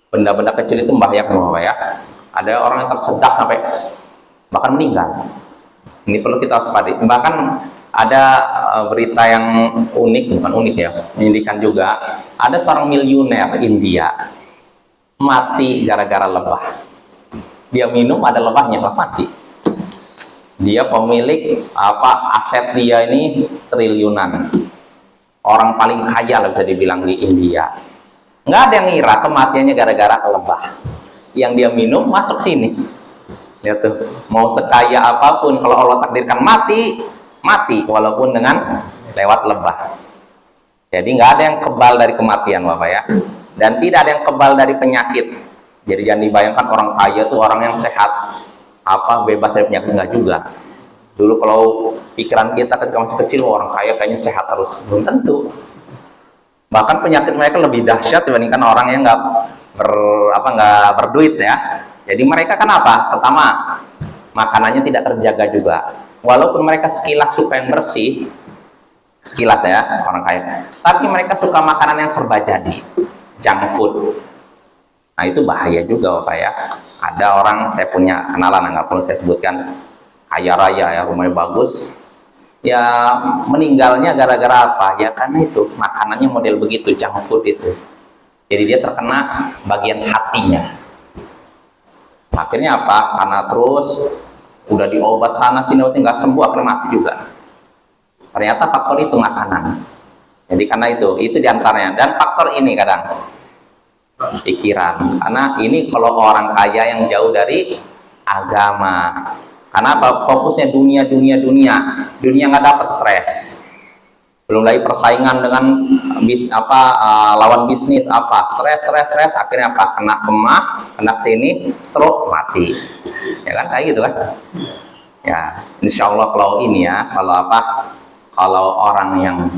Benda-benda kecil itu membahayakan Bapak ya. Ada orang yang tersedak sampai bahkan meninggal. Ini perlu kita waspadai. Bahkan ada berita yang unik, bukan unik ya, menyedihkan juga. Ada seorang miliuner India mati gara-gara lebah. Dia minum ada lebahnya, mati. Dia pemilik aset dia ini triliunan. Orang paling kaya lah bisa dibilang di India. Nggak ada yang ngira kematiannya gara-gara lebah. Yang dia minum masuk sini. Lihat tuh, mau sekaya apapun kalau Allah takdirkan mati, mati walaupun dengan lewat lebah. Jadi nggak ada yang kebal dari kematian Bapak ya. Dan tidak ada yang kebal dari penyakit. Jadi jangan dibayangkan orang kaya tuh orang yang sehat, bebas dari penyakit, enggak juga. Dulu kalau pikiran kita ketika masih kecil orang kaya kayaknya sehat terus, belum tentu. Bahkan penyakit mereka lebih dahsyat dibandingkan orang yang nggak berduit ya. Jadi mereka kan apa? Pertama, makanannya tidak terjaga juga. Walaupun mereka sekilas suka yang bersih, sekilas ya orang kaya, tapi mereka suka makanan yang serba jadi, junk food. Nah itu bahaya juga Bapak ya. Ada orang, saya punya kenalan, nggak perlu saya sebutkan, kaya raya ya, rumahnya bagus, ya meninggalnya gara-gara apa? Ya karena itu makanannya model begitu, junk food itu. Jadi dia terkena bagian hatinya. Akhirnya apa? Karena terus udah diobat sana sini nggak sembuh, akhirnya mati juga. Ternyata faktor itu makanan. Jadi karena itu diantaranya. Dan faktor ini kadang pikiran. Karena ini kalau orang kaya yang jauh dari agama. Karena apa? Fokusnya dunia nggak dapat stres. Belum lagi persaingan dengan lawan bisnis stres, akhirnya apa? Kena kemah, kena sini, stroke, mati. Ya kan kayak gitu kan? Ya, insya Allah kalau ini ya, kalau orang yang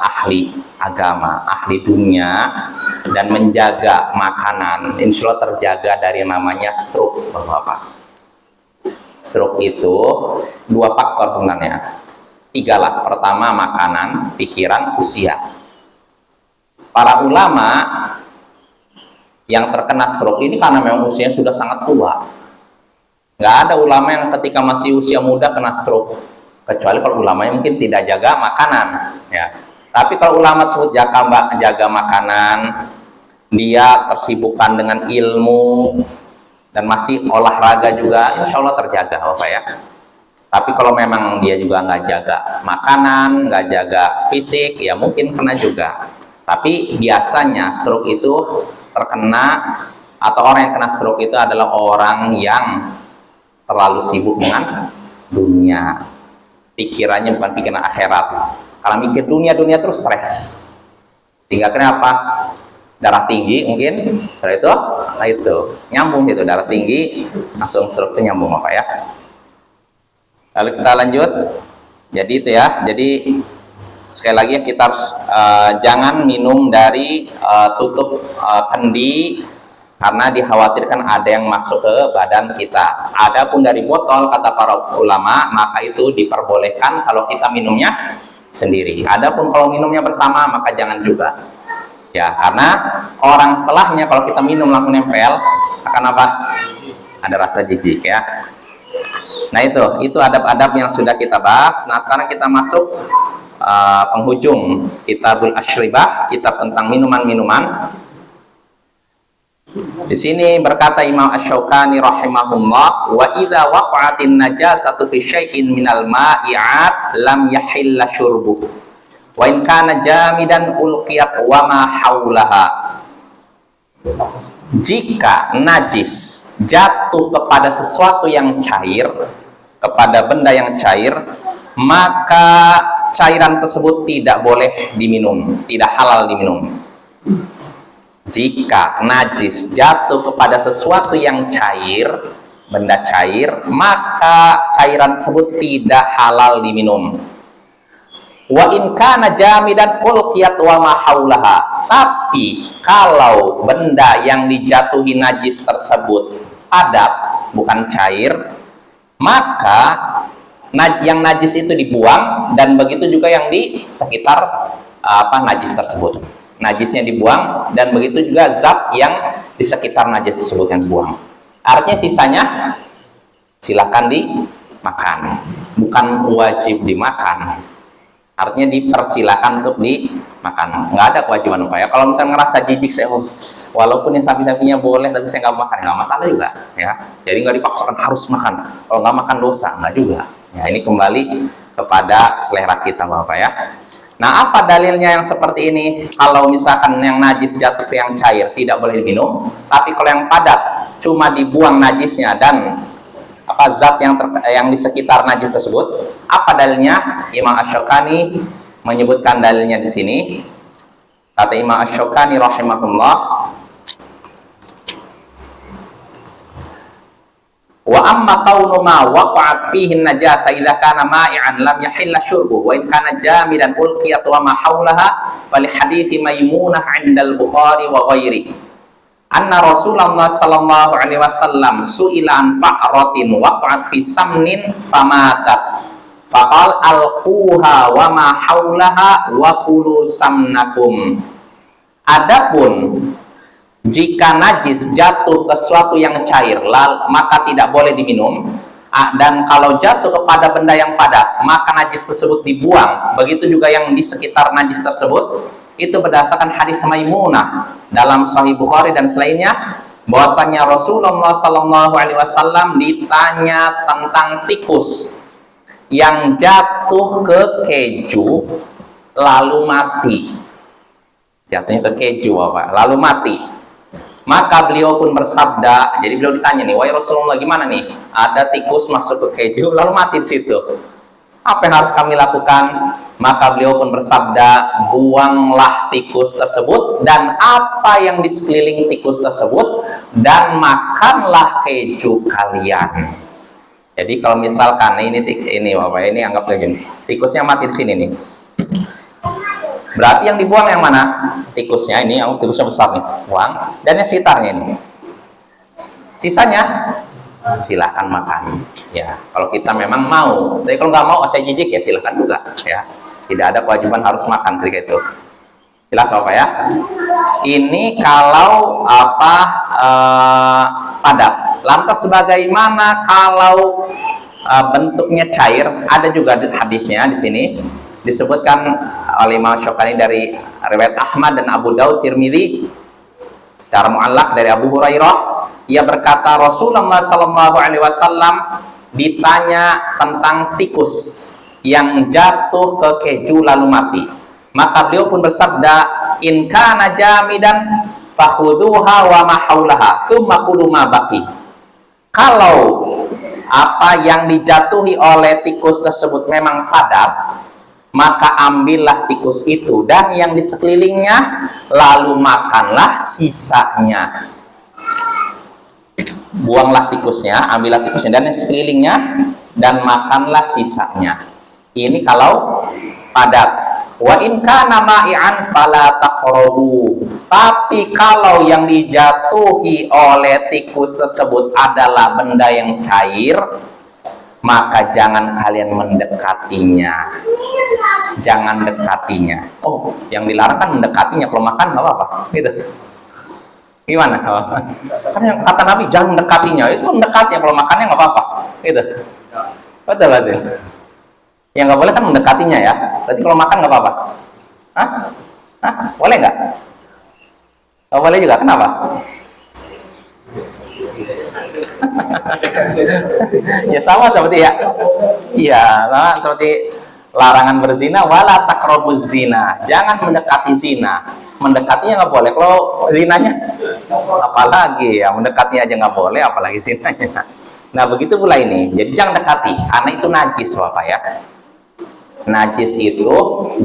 ahli agama, ahli dunia dan menjaga makanan, insya Allah terjaga dari namanya stroke, Bapak. Stroke itu dua faktor sebenarnya. 3 lah. Pertama makanan, pikiran, usia. Para ulama yang terkena stroke ini karena memang usianya sudah sangat tua. Nggak ada ulama yang ketika masih usia muda kena stroke, kecuali kalau ulama yang mungkin tidak jaga makanan ya. Tapi kalau ulama tersebut jaga makanan, dia tersibukkan dengan ilmu dan masih olahraga juga, insya Allah terjaga Bapak ya. Tapi kalau memang dia juga nggak jaga makanan, nggak jaga fisik, ya mungkin kena juga. Tapi biasanya stroke itu terkena, atau orang yang kena stroke itu adalah orang yang terlalu sibuk dengan dunia. Pikirannya bukan pikiran akhirat. Kalau mikir dunia terus stres. Sehingga kenapa? Darah tinggi mungkin, setelah itu nyambung itu, darah tinggi langsung stroke itu nyambung apa ya. Lalu kita lanjut. Jadi itu ya. Jadi sekali lagi kita harus jangan minum dari tutup kendi karena dikhawatirkan ada yang masuk ke badan kita. Adapun dari botol, kata para ulama, maka itu diperbolehkan kalau kita minumnya sendiri. Adapun kalau minumnya bersama, maka jangan juga. Ya, karena orang setelahnya kalau kita minum langsung nempel, akan apa? Ada rasa jijik ya. Nah itu adab-adab yang sudah kita bahas. Nah sekarang kita masuk penghujung Kitabul Asyribah, kitab tentang minuman-minuman. Di sini berkata Imam Asy-Syaukani rahimahullah, wa idza waqa'atin najasatu fi syai'in minal ma'i'at lam yahilla syurbuh wa in kana jamidan ulqiyat wa ma haulaha. Jika najis jatuh kepada sesuatu yang cair, kepada benda yang cair, maka cairan tersebut tidak boleh diminum, tidak halal diminum. Jika najis jatuh kepada sesuatu yang cair, benda cair, maka cairan tersebut tidak halal diminum. Wa in kana jamidan ulqiyat wa ma haulaha. Tapi kalau benda yang dijatuhi najis tersebut padat, bukan cair, maka yang najis itu dibuang, dan begitu juga yang di sekitar najis tersebut. najisnya dibuang, dan begitu juga zat yang di sekitar najis tersebut yang dibuang. Artinya sisanya silakan dimakan, bukan wajib dimakan. Artinya dipersilakan untuk dimakan, nggak ada kewajiban upaya. Kalau misalnya ngerasa jijik, saya walaupun yang sapi-sapinya boleh tapi saya nggak makan, nggak masalah juga ya. Jadi nggak dipaksakan harus makan, kalau nggak makan dosa, nggak juga ya. Ini kembali kepada selera kita Bapak ya. Nah, apa dalilnya yang seperti ini? Kalau misalkan yang najis jatuh ke yang cair tidak boleh diminum, tapi kalau yang padat cuma dibuang najisnya dan apa zat yang di sekitar najis tersebut, apa dalilnya? Imam Asy-Syaukani menyebutkan dalilnya di sini. Kata Imam Asy-Syaukani rahimahullah, wa amma kaunu ma waqa'at fihi an-najasa idza kana ma'i'an lam yahilla syurbuhu wa in kana jamidan ulqiyat wa ma hawlaha fali hadithi Maimunah 'inda al-Bukhari wa ghairihi anna Rasulullah sallallahu alaihi wasallam su'ila an fa'ratin waqa'at fi samnin famatat faqal alquha wa ma haulaha wa kulu samnakum. Adapun jika najis jatuh ke suatu yang cair maka tidak boleh diminum, dan kalau jatuh kepada benda yang padat maka najis tersebut dibuang. Begitu juga yang di sekitar najis tersebut. Itu berdasarkan hadis Maimunah dalam Sahih Bukhari dan selainnya, bahwasanya Rasulullah Sallallahu Alaihi Wasallam ditanya tentang tikus yang jatuh ke keju lalu mati. Jatuhnya ke keju apa? Lalu mati. Maka beliau pun bersabda, jadi beliau ditanya nih, wahai Rasulullah, gimana nih? Ada tikus masuk ke keju lalu mati di situ. Apa yang harus kami lakukan? Maka beliau pun bersabda, buanglah tikus tersebut dan apa yang di sekeliling tikus tersebut dan makanlah keju kalian. Jadi kalau misalkan ini Bapak, ini anggap kayak gini. Tikusnya mati di sini nih. Berarti yang dibuang yang mana? Tikusnya ini, yang tikusnya besar nih, buang, dan yang sekitarnya ini. Sisanya silakan makan ya, kalau kita memang mau. Tapi kalau nggak mau, saya jijik ya silakan juga ya, tidak ada kewajiban harus makan ketika itu. Jelas Bapak ya. Ini kalau padat. Lantas sebagaimana kalau bentuknya cair? Ada juga hadisnya di sini disebutkan oleh Imam Syaukani dari riwayat Ahmad dan Abu Daud, Tirmidzi secara muallaq dari Abu Hurairah. Ia berkata, Rasulullah Sallallahu Alaihi Wasallam ditanya tentang tikus yang jatuh ke keju lalu mati. Maka beliau pun bersabda, in kana jamidan fakhuduha wa ma haulaha tsumma kulu ma baqi. Kalau apa yang dijatuhi oleh tikus tersebut memang padat, maka ambillah tikus itu dan yang di sekelilingnya, lalu makanlah sisanya. Buanglah tikusnya, ambillah tikusnya dan yang sekelilingnya, dan makanlah sisanya. Ini kalau padat. Wa in kana ma'i'an fala taqrabu. Tapi kalau yang dijatuhi oleh tikus tersebut adalah benda yang cair, maka jangan kalian mendekatinya. Jangan dekatinya. Oh, yang dilarang kan mendekatinya. Kalau makan nggak apa-apa, gitu. Gimana? Kan yang kata Nabi jangan mendekatinya, itu mendekatnya. Kalau makannya nggak apa-apa, gitu. Betul gak sih? Yang nggak boleh kan mendekatinya ya. Berarti kalau makan nggak apa-apa. Hah? Boleh nggak? Nggak boleh juga. Kenapa? Ya sama seperti ya. Iya, sama seperti larangan berzina, wala taqrabuz zina. Jangan mendekati zina. Mendekatinya nggak boleh. Kalau zinanya, apalagi ya mendekatinya aja nggak boleh, apalagi zinanya. Nah begitu pula ini. Jadi jangan dekati, karena itu najis Bapak ya. Najis itu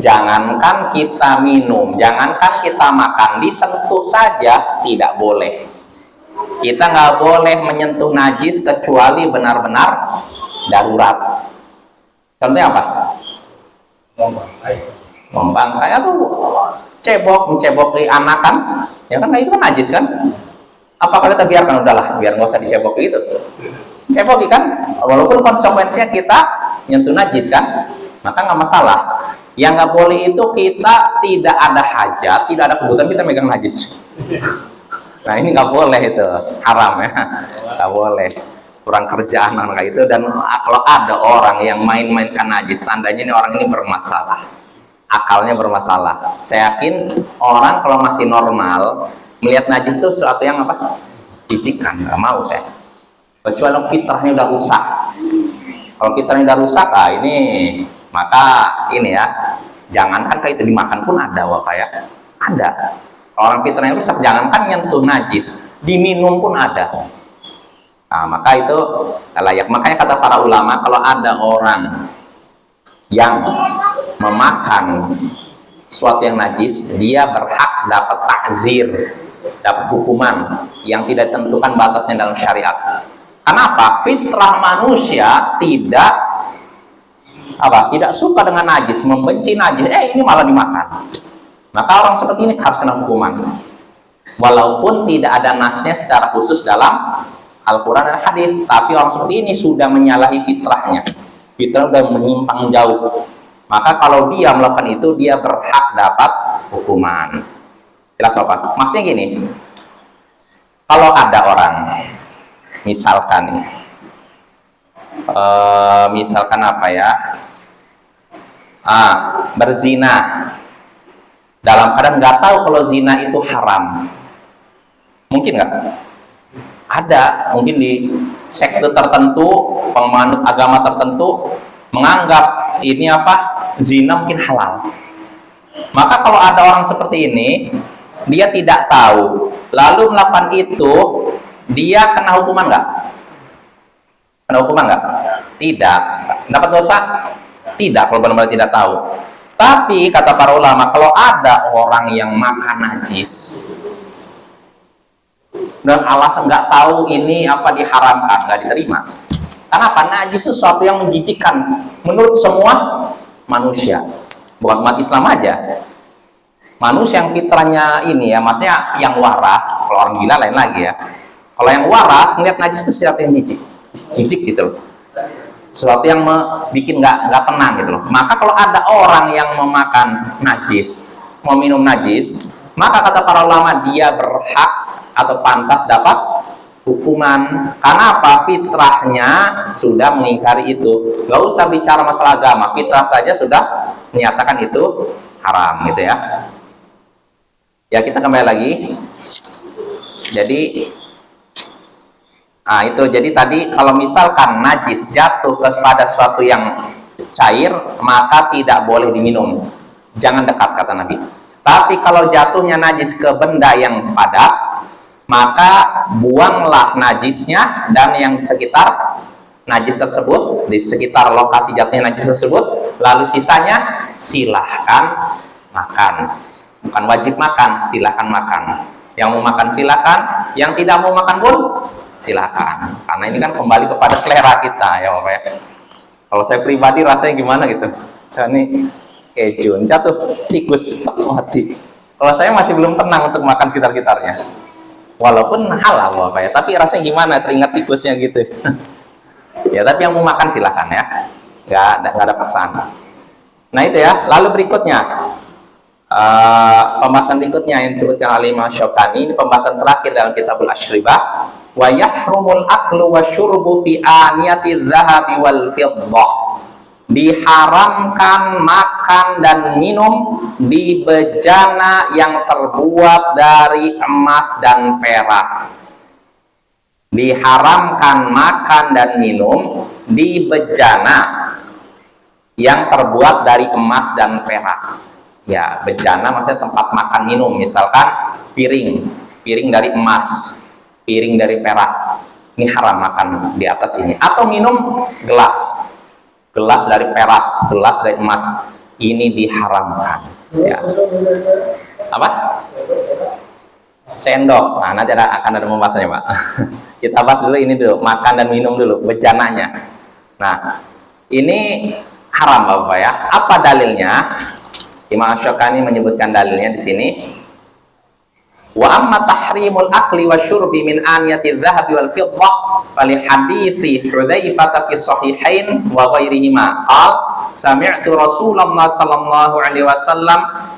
jangankan kita minum, jangankan kita makan, disentuh saja tidak boleh. Kita nggak boleh menyentuh najis kecuali benar-benar darurat. Contohnya apa? Membangkai atau menceboki anak kan? Ya kan itu kan najis kan? Apakah kita biarkan? Udahlah, biar nggak usah diceboki itu. Ceboki kan? Walaupun konsekuensinya kita nyentuh najis kan? Maka nggak masalah. Yang nggak boleh itu kita tidak ada hajat, tidak ada kebutuhan kita megang najis. Nah ini nggak boleh, itu haram ya, nggak boleh. Kurang kerjaan orang kayak itu. Dan kalau ada orang yang main-mainkan najis, tandanya ini orang ini bermasalah, akalnya bermasalah. Saya yakin orang kalau masih normal melihat najis itu sesuatu yang apa? Jijikkan, nggak mau saya. Kecuali fitrahnya udah rusak. Kalau fitrahnya udah rusak, ini maka ini ya, jangankan kayak itu dimakan pun ada Bapak ya, ada. Kalau orang fitrahnya rusak, jangankan nyentuh najis, diminum pun ada. Nah, maka itu layak. Makanya kata para ulama, kalau ada orang yang memakan sesuatu yang najis, dia berhak dapat takzir, dapat hukuman yang tidak ditentukan batasnya dalam syariat. Kenapa? Fitrah manusia tidak suka dengan najis, membenci najis. Ini malah dimakan. Maka orang seperti ini harus kena hukuman. Walaupun tidak ada nasnya secara khusus dalam Al-Quran dan hadis, tapi orang seperti ini sudah menyalahi fitrahnya. Fitrah sudah menyimpang jauh. Maka kalau dia melakukan itu, dia berhak dapat hukuman. Jelas Bapak? Maksudnya gini, kalau ada orang, misalkan apa ya, berzina, dalam keadaan nggak tahu kalau zina itu haram, mungkin nggak? Ada, mungkin di sekte tertentu, penganut agama tertentu menganggap ini zina mungkin halal. Maka kalau ada orang seperti ini, dia tidak tahu, lalu melakukan itu, dia kena hukuman nggak? Kena hukuman nggak? Tidak. Dapat dosa? Tidak, kalau benar-benar tidak tahu. Tapi kata para ulama, kalau ada orang yang makan najis dan alasan nggak tahu ini diharamkan, nggak diterima. Kenapa? Najis sesuatu yang menjijikkan menurut semua manusia, bukan umat Islam aja. Manusia yang fitrahnya ini ya, maksudnya yang waras. Kalau orang gila lain lagi ya. Kalau yang waras ngeliat najis itu sesuatu yang jijik gitu loh, sesuatu yang bikin nggak tenang gitu loh. Maka kalau ada orang yang memakan najis, mau minum najis, maka kata para ulama dia berhak atau pantas dapat hukuman. Karena apa? Fitrahnya sudah mengingkari itu. Gak usah bicara masalah agama, fitrah saja sudah menyatakan itu haram gitu ya. Ya, kita kembali lagi. Jadi jadi tadi kalau misalkan najis jatuh kepada sesuatu yang cair, maka tidak boleh diminum. Jangan dekat, kata Nabi. Tapi kalau jatuhnya najis ke benda yang padat, maka buanglah najisnya, dan yang sekitar najis tersebut, di sekitar lokasi jatuhnya najis tersebut, lalu sisanya silahkan makan. Bukan wajib makan, silahkan makan. Yang mau makan silahkan, yang tidak mau makan pun silahkan. Karena ini kan kembali kepada selera kita ya Bapak ya. Kalau saya pribadi rasanya gimana gitu, saya ini kejun jatuh tikus mati, kalau saya masih belum tenang untuk makan sekitar-sekitarnya, walaupun halal Bapak ya, tapi rasanya gimana teringat tikusnya gitu. Ya tapi yang mau makan silahkan ya, nggak ada paksaan. Nah itu ya. Lalu berikutnya, pembahasan berikutnya yang disebutkan oleh Imam Syukani, ini pembahasan terakhir dalam Kitabul Asyribah. Wa yahrumul aklu wa syurbu fi aniyati dzahabi wal fiddah. Diharamkan makan dan minum di bejana yang terbuat dari emas dan perak. Diharamkan makan dan minum di bejana yang terbuat dari emas dan perak. Ya, bejana maksudnya tempat makan minum, misalkan piring dari emas, piring dari perak, ini haram makan di atas ini. Atau minum gelas dari perak, gelas dari emas, ini diharamkan. Ya. Apa? Sendok. Nah, nanti akan ada pembahasannya Pak. Kita bahas dulu ini dulu, makan dan minum dulu, bejananya. Nah, ini haram Bapak ya. Apa dalilnya? Imam Syukani menyebutkan dalilnya di sini. Wa amma tahrimul akli wa syurbi min aniyati dhahabi wal fiddah fali hadithi Hudzaifah fi sahihain wa ghairihima qal sami'tu Rasulullah sallallahu alaihi wasallam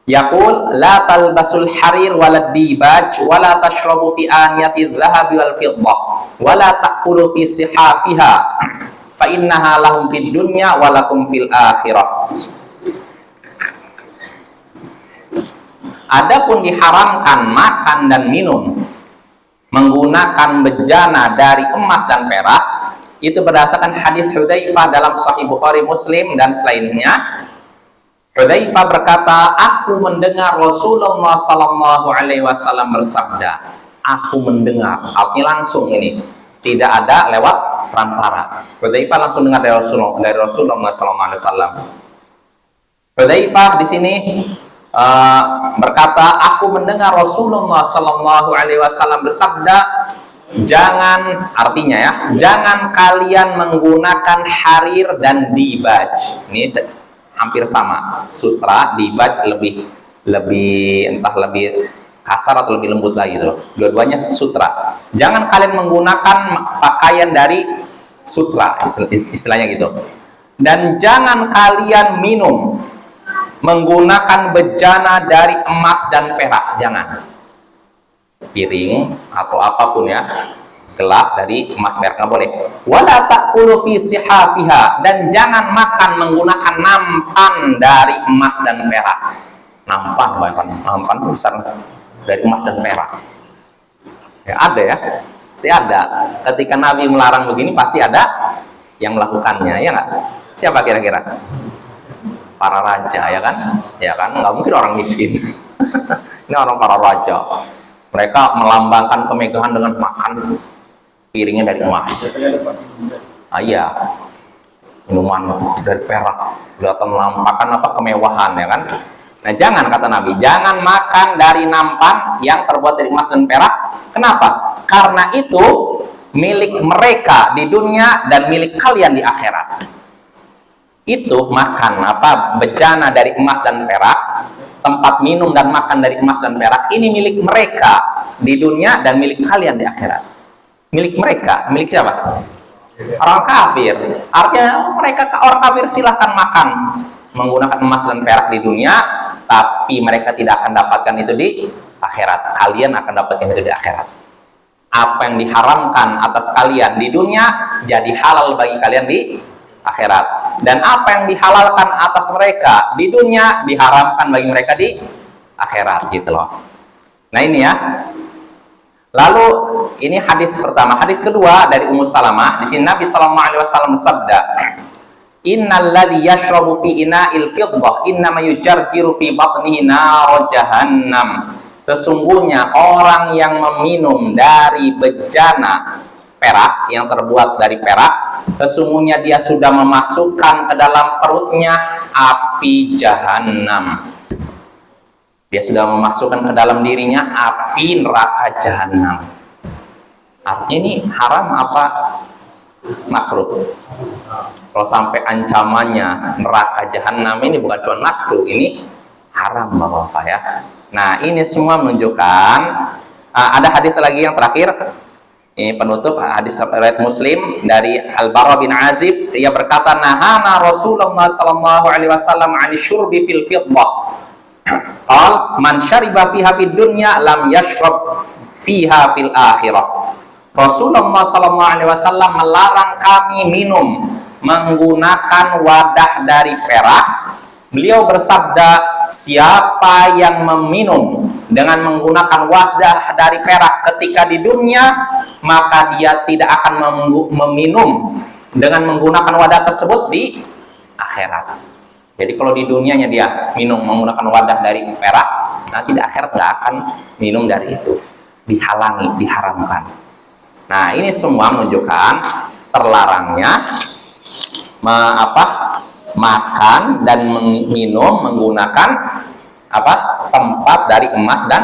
yaqul la talbasul harir walad dibaj wala tashrabu fi aniyati dhahabi wal fiddah wala ta'kulu fi sihafiha fa innaha lahum fid dunya wa lakum fil akhirah. Adapun diharamkan makan dan minum menggunakan bejana dari emas dan perak, itu berdasarkan hadis Hudzaifah dalam Sahih Bukhari, Muslim dan selainnya. Hudzaifah berkata, aku mendengar Rasulullah sallallahu alaihi wasallam bersabda. Aku mendengar, artinya langsung ini, tidak ada lewat perantara. Hudzaifah langsung dengar dari Rasulullah sallallahu alaihi wasallam. Hudzaifah di sini berkata, aku mendengar Rasulullah sallallahu alaihi wasallam bersabda, jangan, artinya ya, jangan kalian menggunakan harir dan dibaj. Ini hampir sama. Sutra, dibaj lebih entah lebih kasar atau lebih lembut lagi gitu. Dua-duanya sutra. Jangan kalian menggunakan pakaian dari sutra, istilahnya gitu. Dan jangan kalian minum menggunakan bejana dari emas dan perak, jangan. Piring atau apapun ya, gelas dari emas perak nggak boleh. Wala ta'kulu fi sihafiha, dan jangan makan menggunakan nampan dari emas dan perak. Nampan besar dari emas dan perak. Ya, ada ya, pasti ada. Ketika Nabi melarang begini, pasti ada yang melakukannya, ya nggak? Siapa kira-kira? Para raja, ya kan, nggak mungkin orang miskin. Ini orang para raja, mereka melambangkan kemegahan dengan makan piringnya dari emas. Iya, minuman dari perak, kelihatan melampahkan apa kemewahan, ya kan. Nah, jangan, kata Nabi, jangan makan dari nampan yang terbuat dari emas dan perak. Kenapa? Karena itu milik mereka di dunia dan milik kalian di akhirat. Itu makan bejana dari emas dan perak, tempat minum dan makan dari emas dan perak, ini milik mereka di dunia dan milik kalian di akhirat. Milik mereka, milik siapa? Orang kafir. Artinya mereka, orang kafir silahkan makan menggunakan emas dan perak di dunia, tapi mereka tidak akan dapatkan itu di akhirat. Kalian akan dapatkan itu di akhirat. Apa yang diharamkan atas kalian di dunia jadi halal bagi kalian di akhirat, dan apa yang dihalalkan atas mereka di dunia diharamkan bagi mereka di akhirat, gitu loh. Nah, ini ya. Lalu ini hadis pertama. Hadis kedua dari Ummu Salamah. Di sini Nabi sallallahu alaihi wasallam bersabda, innal ladzi yashrabu fi ina'il fiddah innama yujarjiru fi batnihi nar jahannam. Sesungguhnya orang yang meminum dari bejana perak yang terbuat dari perak, sesungguhnya dia sudah memasukkan ke dalam perutnya api jahanam. Dia sudah memasukkan ke dalam dirinya api neraka jahanam. Artinya ini haram apa makruh? Kalau sampai ancamannya neraka jahanam, ini bukan cuma makruh, ini haram, Bapak-bapak ya. Nah, ini semua menunjukkan ada hadis lagi yang terakhir. Ini penutup hadis riwayat Muslim dari Al-Bara bin Azib, ia berkata, nahana Rasulullah sallallahu alaihi wasallam 'ani syurbi fil fiddah. Qal man syariba fiha fid dunya lam yashrab fiha fil akhirah. Rasulullah sallallahu alaihi wasallam melarang kami minum menggunakan wadah dari perak. Beliau bersabda, siapa yang meminum dengan menggunakan wadah dari perak ketika di dunia, maka dia tidak akan meminum dengan menggunakan wadah tersebut di akhirat. Jadi kalau di dunianya dia minum menggunakan wadah dari perak, nanti di akhirat nggak akan minum dari itu. Dihalangi, diharamkan. Nah, ini semua menunjukkan terlarangnya makan dan minum menggunakan tempat dari emas dan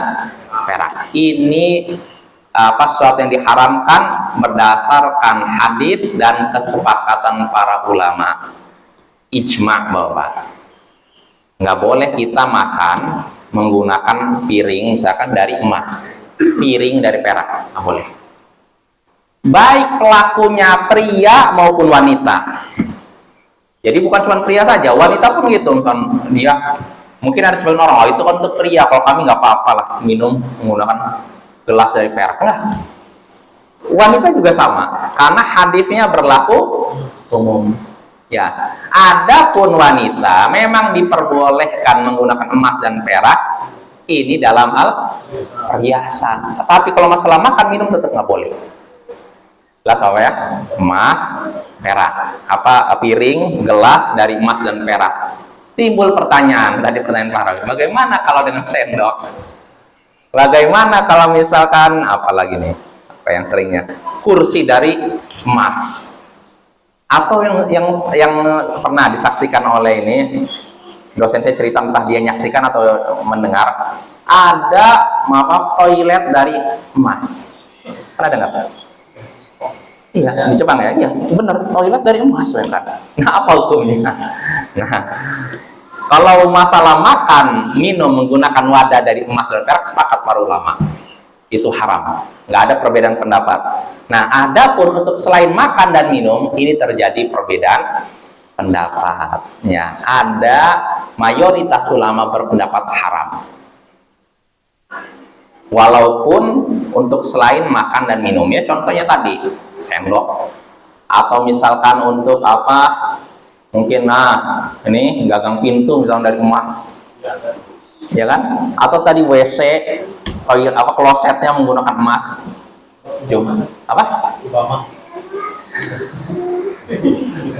perak. Ini sesuatu yang diharamkan berdasarkan hadis dan kesepakatan para ulama, ijma', Bapak. Nggak boleh kita makan menggunakan piring misalkan dari emas, piring dari perak, nggak boleh. Baik pelakunya pria maupun wanita. Jadi bukan cuma pria saja, wanita pun gitu. Misalkan dia, mungkin ada sebagian orang, oh itu kan untuk pria, kalau kami nggak apa-apa lah minum menggunakan gelas dari perak. Enggak. Wanita juga sama, karena hadisnya berlaku umum. Ya, adapun wanita memang diperbolehkan menggunakan emas dan perak ini dalam hal perhiasan. Tapi kalau masalah makan minum tetap nggak boleh. Gelas apa ya? Emas, perak. Apa piring, gelas dari emas dan perak. Timbul pertanyaan, tadi pertanyaan Pak Rawi, bagaimana kalau dengan sendok? Bagaimana kalau misalkan apa lagi nih? Apa yang seringnya? Kursi dari emas. Atau yang pernah disaksikan oleh ini dosen saya cerita, entah dia nyaksikan atau mendengar, ada toilet dari emas. Pernah dengar? Iya, di Jepang ya, iya benar, toilet dari emas kan. Nah, apa hukumnya? Nah, kalau masalah makan minum menggunakan wadah dari emas dan perak, sepakat para ulama itu haram, nggak ada perbedaan pendapat. Nah, adapun untuk selain makan dan minum ini terjadi perbedaan pendapat. Ya, ada mayoritas ulama berpendapat haram. Walaupun untuk selain makan dan minum, ya contohnya tadi sendok, atau misalkan untuk apa, mungkin ini gagang pintu misalnya dari emas, ya kan? Atau tadi WC, klosetnya menggunakan emas. Apa?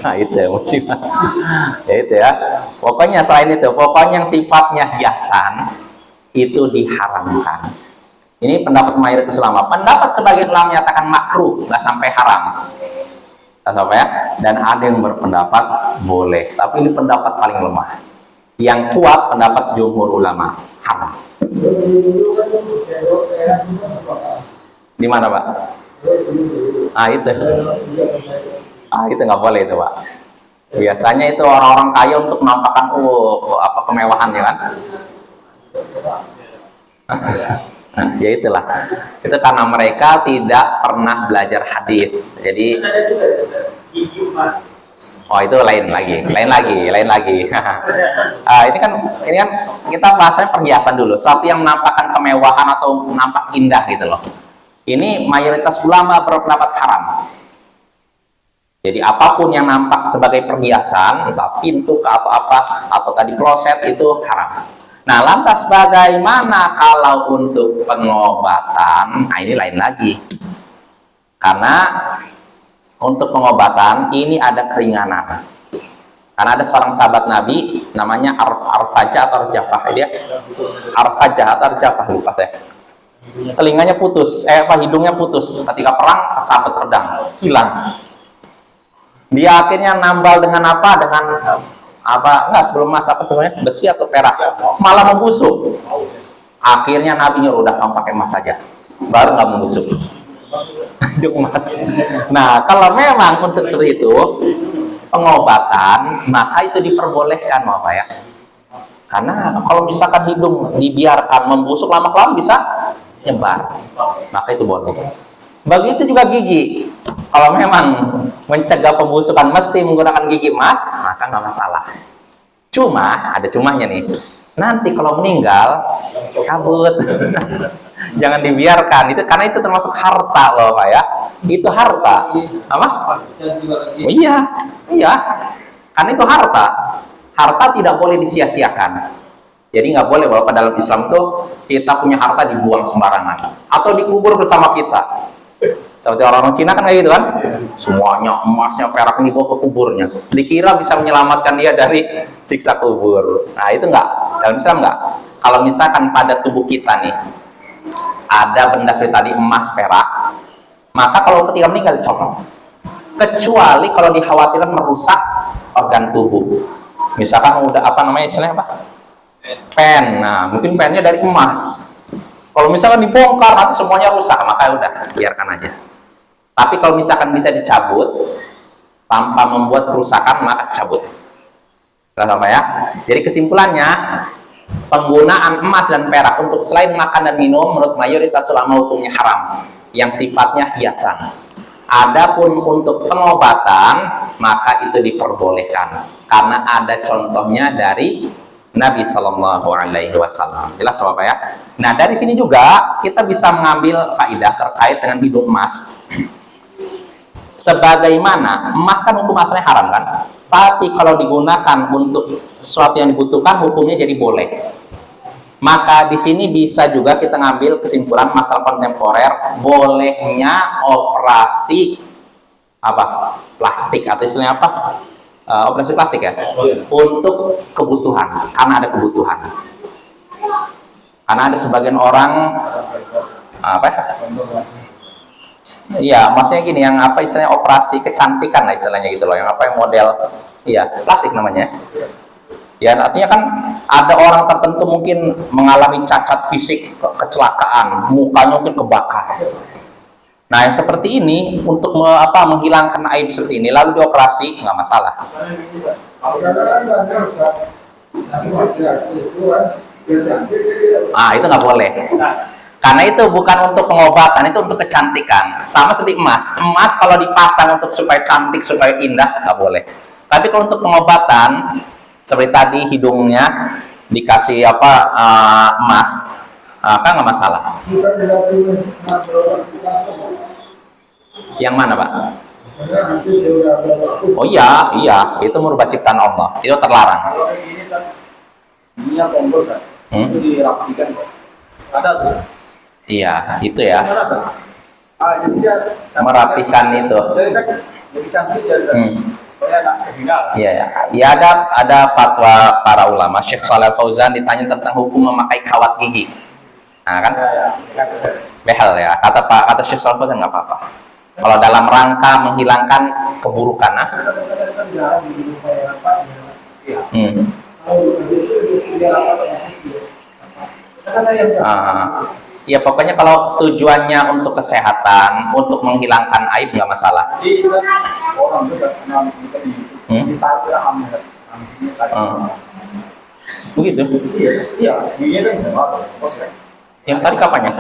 Nah itu ya musibah. Ya itu ya. Pokoknya selain itu, pokoknya yang sifatnya hiasan itu diharamkan. Ini pendapat mayoritas ulama. Pendapat sebagian ulama menyatakan makruh, nggak sampai haram. Nggak sampai ya. Dan ada yang berpendapat boleh. Tapi ini pendapat paling lemah. Yang kuat pendapat jumhur ulama haram. Di mana Pak? Itu nggak boleh itu Pak. Biasanya itu orang-orang kaya untuk menampakkan apa kemewahan ya kan? Ya itulah. Itu karena mereka tidak pernah belajar hadis. Jadi itu lain lagi. Ini kan kita bahasanya perhiasan dulu. Sesuatu yang menampakkan kemewahan atau nampak indah gitu loh. Ini mayoritas ulama berpendapat haram. Jadi apapun yang nampak sebagai perhiasan, entah pintu atau apa, atau tadi kloset itu haram. Nah, lantas bagaimana kalau untuk pengobatan? Nah, ini lain lagi. Karena untuk pengobatan ini ada keringanan. Karena ada seorang sahabat Nabi namanya Arfajah atau Arjafah. Dia Arfajah atau Arjafah, lupa saya. Telinganya putus, hidungnya putus ketika perang, sahabat pedang, hilang. Dia akhirnya nambal dengan apa? Dengan sebelum mas sebenarnya besi atau perak, malah membusuk. Akhirnya Nabi nyuruh, udah kamu pakai emas saja, baru nggak membusuk. Hidung emas. Nah, kalau memang untuk seperti itu pengobatan, maka itu diperbolehkan Bapak ya. Karena kalau misalkan hidung dibiarkan membusuk, lama-kelamaan bisa nyebar, maka itu boleh. Begitu juga gigi. Kalau memang mencegah pembusukan mesti menggunakan gigi emas, maka nggak masalah. Cuma ada cumanya nih. Nanti kalau meninggal cabut. Jangan dibiarkan itu, karena itu termasuk harta loh Pak ya. Itu harta. Apa? Oh, iya. Karena itu harta. Harta tidak boleh disia-siakan. Jadi nggak boleh bahwa dalam Islam tuh kita punya harta dibuang sembarangan atau dikubur bersama kita. Seperti orang-orang Cina kan kayak gitu kan, semuanya emasnya perak dibawa ke kuburnya, dikira bisa menyelamatkan dia dari siksa kubur. Nah itu enggak, dalam Islam enggak. Kalau misalkan pada tubuh kita nih ada benda seperti tadi emas perak, maka kalau ketika meninggal dicopot, kecuali kalau dikhawatirkan merusak organ tubuh. Misalkan udah istilahnya apa? Pen, nah mungkin pennya dari emas. Kalau misalkan dibongkar atau semuanya rusak, maka udah biarkan aja. Tapi kalau misalkan bisa dicabut tanpa membuat kerusakan, maka cabut. Jelas apa ya? Jadi kesimpulannya, penggunaan emas dan perak untuk selain makan dan minum menurut mayoritas ulama hukumnya haram, yang sifatnya hiasan. Adapun untuk pengobatan, maka itu diperbolehkan karena ada contohnya dari Nabi Shallallahu Alaihi Wasallam. Jelas apa ya? Nah, dari sini juga kita bisa mengambil faedah terkait dengan hidung emas. Sebagaimana emas kan hukum asalnya haram kan, tapi kalau digunakan untuk sesuatu yang dibutuhkan, hukumnya jadi boleh. Maka di sini bisa juga kita ngambil kesimpulan masalah kontemporer, bolehnya operasi apa plastik atau istilahnya apa, operasi plastik ya, untuk kebutuhan, karena ada kebutuhan. Karena ada sebagian orang apa? Iya, maksudnya gini, yang apa istilahnya operasi kecantikan lah istilahnya gitu loh, yang apa yang model, iya plastik namanya. Ya artinya kan ada orang tertentu mungkin mengalami cacat fisik, kecelakaan, mukanya mungkin kebakar. Nah yang seperti ini untuk menghilangkan aib seperti ini lalu dioperasi nggak masalah. Ah itu nggak boleh. Karena itu bukan untuk pengobatan, itu untuk kecantikan. Sama seperti emas. Emas kalau dipasang untuk supaya cantik, supaya indah, nggak boleh. Tapi kalau untuk pengobatan, seperti tadi hidungnya dikasih emas, kan nggak masalah. Yang mana, Pak? Oh iya, itu merubah ciptaan Allah. Itu terlarang. Ini kompos kan? Itu dirapikan. Ada tuh. Iya, itu ya. Jadi merapikan itu. Jadi cantik ya. Iya, ya ada fatwa para ulama. Syekh Shalal Fauzan ditanya tentang hukum memakai kawat gigi. Nah kan, behel ya. Kata Syekh Shalal Fauzan nggak apa-apa. Kalau dalam rangka menghilangkan keburukan, nah. Ya pokoknya kalau tujuannya untuk kesehatan, untuk menghilangkan aib nggak masalah. Begitu? Iya. Yang tadi kapannya?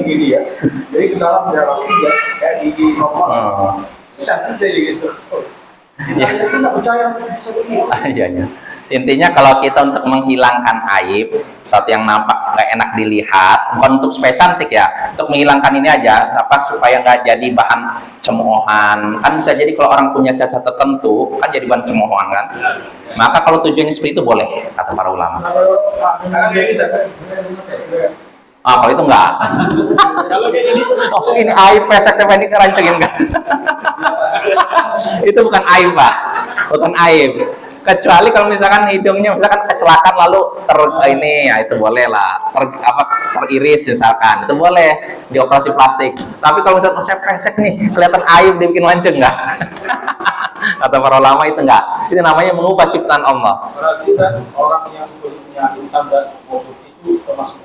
Gini ya. Jadi ke dalam daerah tiga kayak gigi normal. Cantik jadi gitu. Ya. Saya nggak percaya seperti itu. Iya. Intinya kalau kita untuk menghilangkan aib, sesuatu yang nampak nggak enak dilihat, bukan untuk supaya cantik ya, untuk menghilangkan ini aja, supaya nggak jadi bahan cemoohan. Kan bisa jadi kalau orang punya cacat tertentu, kan jadi bahan cemoohan kan. Maka kalau tujuannya seperti itu boleh, kata para ulama. Kalau itu enggak. Oh, ini aib pesek sampai ini kerancengin kan? Itu bukan aib, Pak. Bukan aib. Kecuali kalau misalkan hidungnya misalkan kecelakaan lalu ini ya itu boleh lah, teriris misalkan, itu boleh dioperasi plastik. Tapi kalau misalkan saya pesek nih kelihatan aib dibikin lanceng enggak? Kata para ulama itu enggak. Itu namanya mengubah ciptaan Allah. Berarti kan orang yang kulitnya hitam dan putih itu termasuk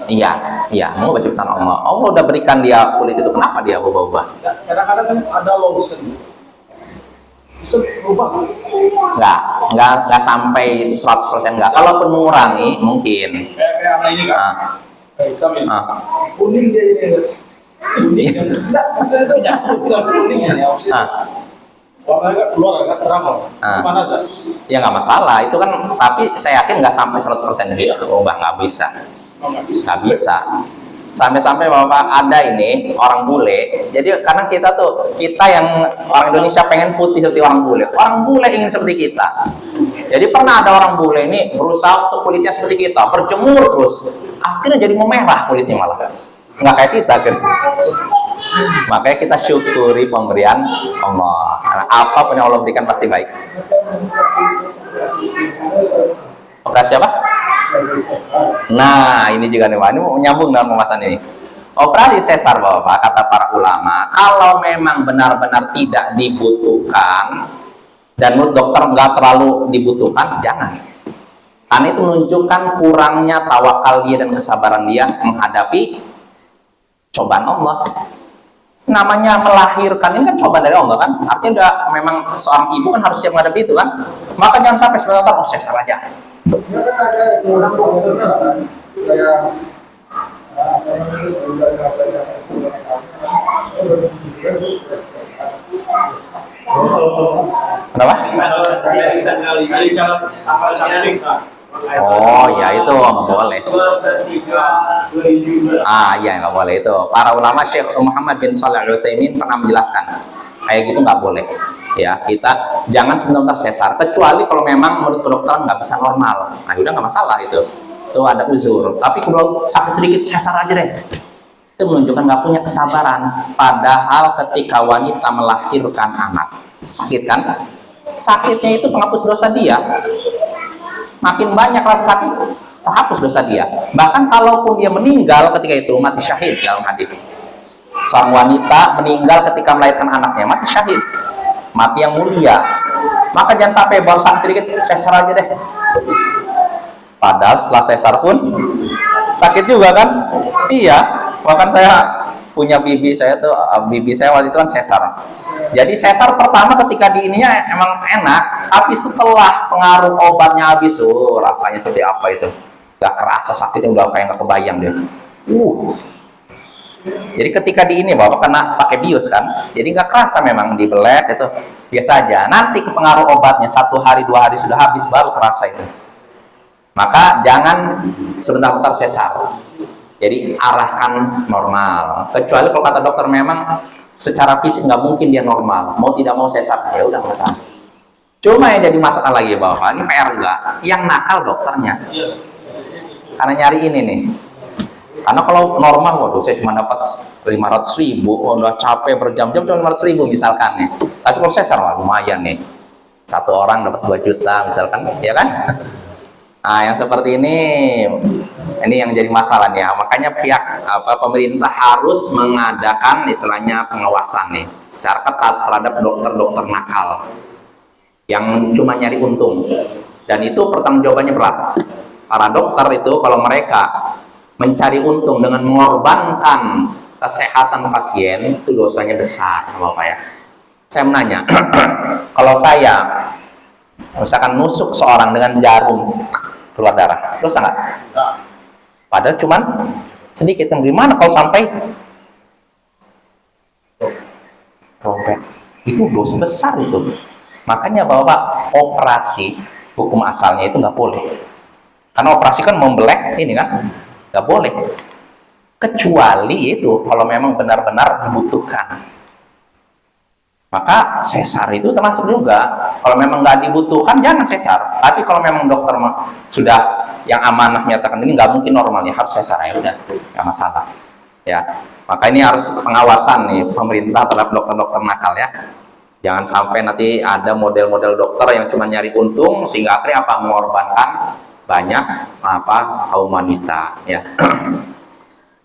Iya, mengubah ciptaan Allah. Allah udah berikan dia kulit itu, kenapa dia ubah-ubah? Kadang-kadang kan ada lotion. Bisa berubah? Enggak sampai 100% enggak. Kalaupun mengurangi mungkin. Kayak apa ini kan? Hitam ini. Kuning dia ini. Kuning. Enggak, maksudnya itu nyambut dengan kuning ya. Warnanya keluar agak terang loh. Gimana aja? Ya nggak masalah. Itu kan, tapi saya yakin nggak sampai 100% gitu. Nggak bisa. Nggak bisa. Sampai-sampai Bapak ada ini orang bule. Jadi karena kita yang orang Indonesia pengen putih seperti orang bule. Orang bule ingin seperti kita. Jadi pernah ada orang bule ini berusaha untuk kulitnya seperti kita, berjemur terus. Akhirnya jadi memerah kulitnya malah. Nggak kayak kita kan. Makanya kita syukuri pemberian Allah. Karena apapun yang Allah berikan pasti baik. Operasi apa? Nah, ini juga nih Pak, ini menyambung dengan pembahasan ini. Operasi sesar Bapak, kata para ulama, kalau memang benar-benar tidak dibutuhkan dan menurut dokter nggak terlalu dibutuhkan, jangan. Karena itu menunjukkan kurangnya tawakal dia dan kesabaran dia menghadapi cobaan Allah. Namanya melahirkan ini kan coba dari Allah kan, artinya udah memang seorang ibu kan harus siap menghadapi itu kan. Maka jangan sampai sebentar oh sesar aja. Kenapa? Oh ya itu nggak boleh. Iya nggak boleh itu. Para ulama Syekh Muhammad bin Shalih Al Utsaimin pernah menjelaskan kayak gitu nggak boleh. Ya kita jangan sebentar sesar kecuali kalau memang menurut kedokteran nggak bisa normal. Nah udah nggak masalah itu ada uzur. Tapi kalau sakit sedikit sesar aja deh. Itu menunjukkan nggak punya kesabaran. Padahal ketika wanita melahirkan anak sakit kan? Sakitnya itu penghapus dosa dia. Makin banyak rasa sakit, terhapus dosa dia. Bahkan kalaupun dia meninggal ketika itu mati syahid dalam hadis. Seorang wanita meninggal ketika melahirkan anaknya mati syahid, mati yang mulia. Maka jangan sampai baru sakit sedikit sesar aja deh. Padahal setelah sesar pun sakit juga kan? Iya. Bahkan saya punya bibi saya waktu itu kan sesar. Jadi sesar pertama ketika di ininya emang enak, tapi setelah pengaruh obatnya habis, rasanya seperti apa itu? Gak kerasa sakitnya, udah kayak nggak kebayang deh. Jadi ketika di ini bapak kena pakai bius kan, jadi nggak kerasa memang dibelet itu biasa aja. Nanti pengaruh obatnya 1 hari 2 hari sudah habis baru kerasa itu. Maka jangan sebentar-bentar sesar. Jadi arahkan normal. Kecuali kalau kata dokter memang secara fisik nggak mungkin dia normal, mau tidak mau sesar, ya udah masalah. Cuma yang jadi masalah lagi bahwa ini PR enggak, yang nakal dokternya, karena nyari ini nih. Karena kalau normal, waduh saya cuma dapat 500.000, udah capek berjam-jam cuma 500.000 misalkan nih. Tapi kalau sesar wah lumayan nih, 1 orang dapat 2 juta misalkan, ya kan? Nah yang seperti ini yang jadi masalah nih ya. Makanya pihak pemerintah harus mengadakan istilahnya pengawasan nih secara ketat terhadap dokter-dokter nakal yang cuma nyari untung, dan itu pertanggungjawabannya berat. Para dokter itu kalau mereka mencari untung dengan mengorbankan kesehatan pasien, itu dosanya besar, Bapak ya. Saya menanya, kalau saya misalkan nusuk seorang dengan jarum keluar darah, dosa nggak? Padahal cuman sedikit. Yang gimana kalau sampai robek? Itu dosa besar itu. Makanya Bapak, operasi hukum asalnya itu nggak boleh. Karena operasi kan membelek ini kan, nggak boleh. Kecuali itu kalau memang benar-benar dibutuhkan. Maka sesar itu termasuk juga. Kalau memang nggak dibutuhkan jangan sesar. Tapi kalau memang dokter sudah yang amanah menyatakan ini nggak mungkin normalnya, harus sesar, ya udah nggak masalah. Ya, maka ini harus pengawasan nih pemerintah terhadap dokter-dokter nakal ya. Jangan sampai nanti ada model-model dokter yang cuma nyari untung sehingga akhirnya mengorbankan banyak kaum wanita ya.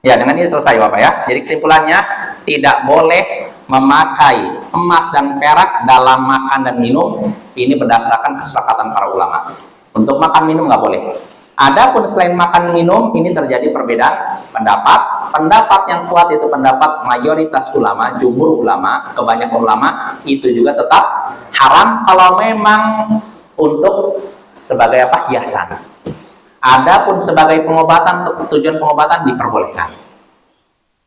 Ya, dengan ini selesai Bapak ya. Jadi kesimpulannya, tidak boleh memakai emas dan perak dalam makan dan minum. Ini berdasarkan kesepakatan para ulama. Untuk makan minum nggak boleh. Adapun selain makan minum, ini terjadi perbedaan pendapat. Pendapat yang kuat itu pendapat mayoritas ulama, jumhur ulama, kebanyakan ulama, itu juga tetap haram kalau memang untuk sebagai hiasan. Adapun sebagai pengobatan, untuk tujuan pengobatan diperbolehkan.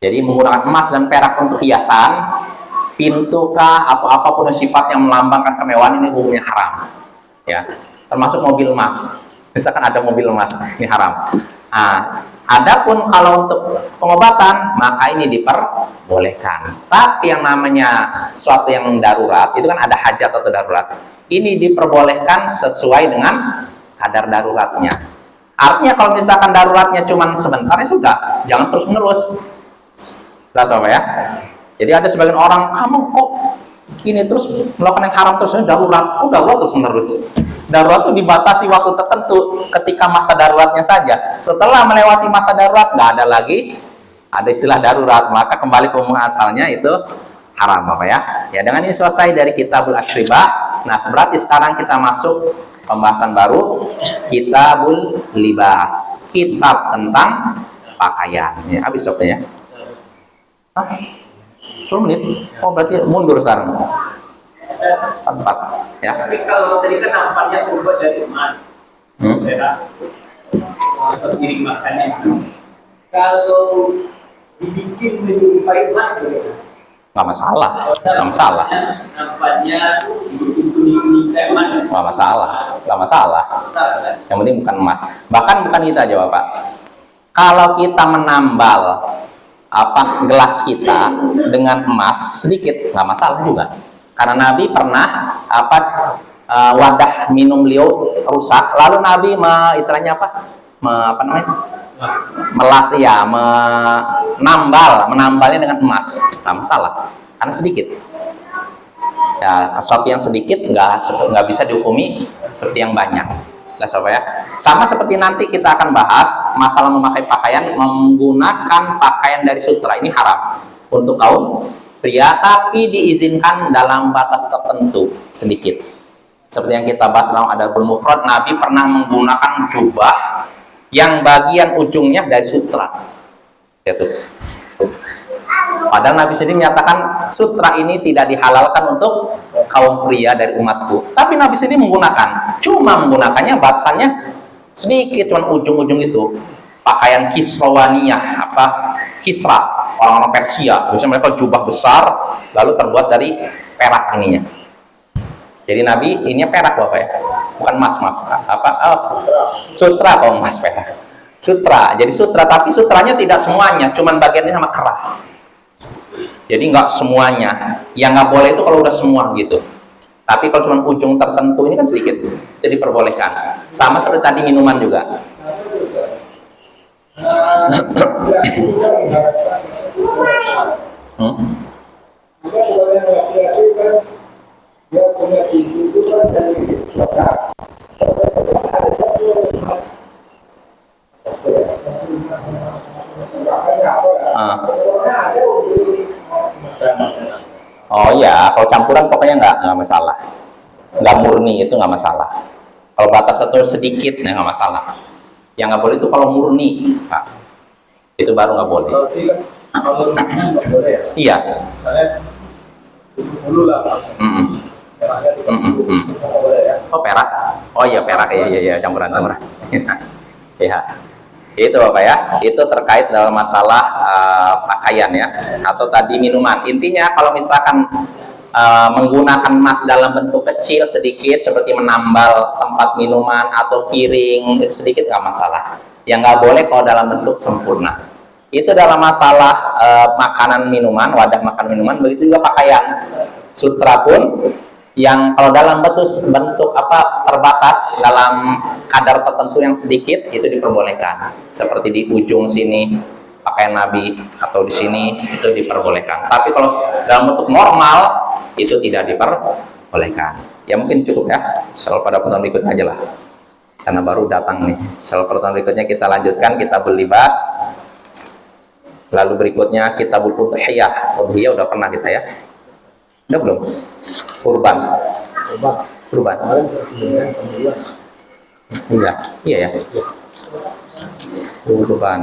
Jadi menggunakan emas dan perak untuk hiasan, pintu kah atau apapun sifat yang melambangkan kemewahan, ini hukumnya haram. Ya, termasuk mobil emas. Misalkan ada mobil emas, ini haram. Nah, adapun kalau untuk pengobatan, maka ini diperbolehkan. Tapi yang namanya suatu yang darurat, itu kan ada hajat atau darurat. Ini diperbolehkan sesuai dengan kadar daruratnya. Artinya kalau misalkan daruratnya cuma sebentar, ya sudah, jangan terus menerus. Jelas apa ya? Jadi ada sebagian orang, kamu kok ini terus melakukan yang haram terus, darurat, darurat terus menerus. Darurat itu dibatasi waktu tertentu, ketika masa daruratnya saja. Setelah melewati masa darurat, nggak ada lagi ada istilah darurat, maka kembali ke umum asalnya itu haram, Bapak ya. Ya, dengan ini selesai dari Kitabul Asyribah. Nah, berarti sekarang kita masuk pembahasan baru, Kitabul Libas, kitab tentang pakaian. Ya, habis waktunya. 10 menit. Oh, berarti mundur sekarang. 4 ya. Tapi kalau tadi kan nampaknya terbuat dari emas, perak, atau piring makannya. Kalau dibikin menyerupai emas, Nggak masalah, nggak masalah, nampaknya dibikin kuning-kuning kayak emas. nggak masalah, nggak masalah. Salah kan? Yang penting bukan emas. Bahkan bukan itu aja Bapak. Kalau kita menambal gelas kita dengan emas sedikit, nggak masalah juga. Karena Nabi pernah wadah minum beliau rusak, lalu Nabi istilahnya apa namanya? Melas ya, menambalnya dengan emas, nggak masalah, karena sedikit. Ya, sesuatu yang sedikit nggak bisa dihukumi seperti yang banyak. Ya. Sama seperti nanti kita akan bahas masalah memakai pakaian menggunakan pakaian dari sutra, ini haram untuk kaum pria, tapi diizinkan dalam batas tertentu sedikit. Seperti yang kita bahas dalam Adabul Mufrad, Nabi pernah menggunakan jubah yang bagian ujungnya dari sutra. Yaitu. Padahal Nabi sendiri menyatakan sutra ini tidak dihalalkan untuk kaum pria dari umatku. Tapi Nabi sendiri menggunakan. Cuma menggunakannya batasannya sedikit, cuma ujung-ujung itu. Pakaian Kisrawaniyah, Kisra, orang-orang Persia. Biasanya mereka jubah besar, lalu terbuat dari perak ininya. Jadi Nabi ininya perak Bapak ya, bukan emas, sutra kalau emas perak. Sutra, jadi sutra, tapi sutranya tidak semuanya, cuman bagiannya sama kerah. Jadi nggak semuanya. Yang nggak boleh itu kalau udah semua gitu. Tapi kalau cuma ujung tertentu ini kan sedikit, jadi diperbolehkan. Sama seperti tadi minuman juga. Oh iya, kalau campuran pokoknya nggak masalah, nggak murni itu nggak masalah. Kalau batas atau sedikit ya nggak masalah. Yang nggak boleh itu kalau murni, Pak. Itu baru nggak boleh. Kalau nggak boleh ya? Iya. Misalnya 70 lah Mas. Oh perak? Oh iya perak, iya campuran. Ya. Itu Bapak ya, itu terkait dalam masalah pakaian ya, atau tadi minuman. Intinya kalau misalkan menggunakan emas dalam bentuk kecil sedikit seperti menambal tempat minuman atau piring itu sedikit nggak masalah. Yang nggak boleh kalau dalam bentuk sempurna. Itu dalam masalah makanan minuman, wadah makan minuman, begitu juga pakaian. Sutra pun yang kalau dalam bentuk terbatas dalam kadar tertentu yang sedikit itu diperbolehkan. Seperti di ujung sini pakaian Nabi atau di sini itu diperbolehkan. Tapi kalau dalam bentuk normal itu tidak diperbolehkan. Ya mungkin cukup ya. Soal pada pertemuan berikutnya aja lah. Karena baru datang nih. Soal pertemuan berikutnya kita lanjutkan Kitabul Libas. Lalu berikutnya Kitabul Udhiyah. Udhiyah udah pernah kita ya. Udah belum? Kurban. Iya ya. Kurban.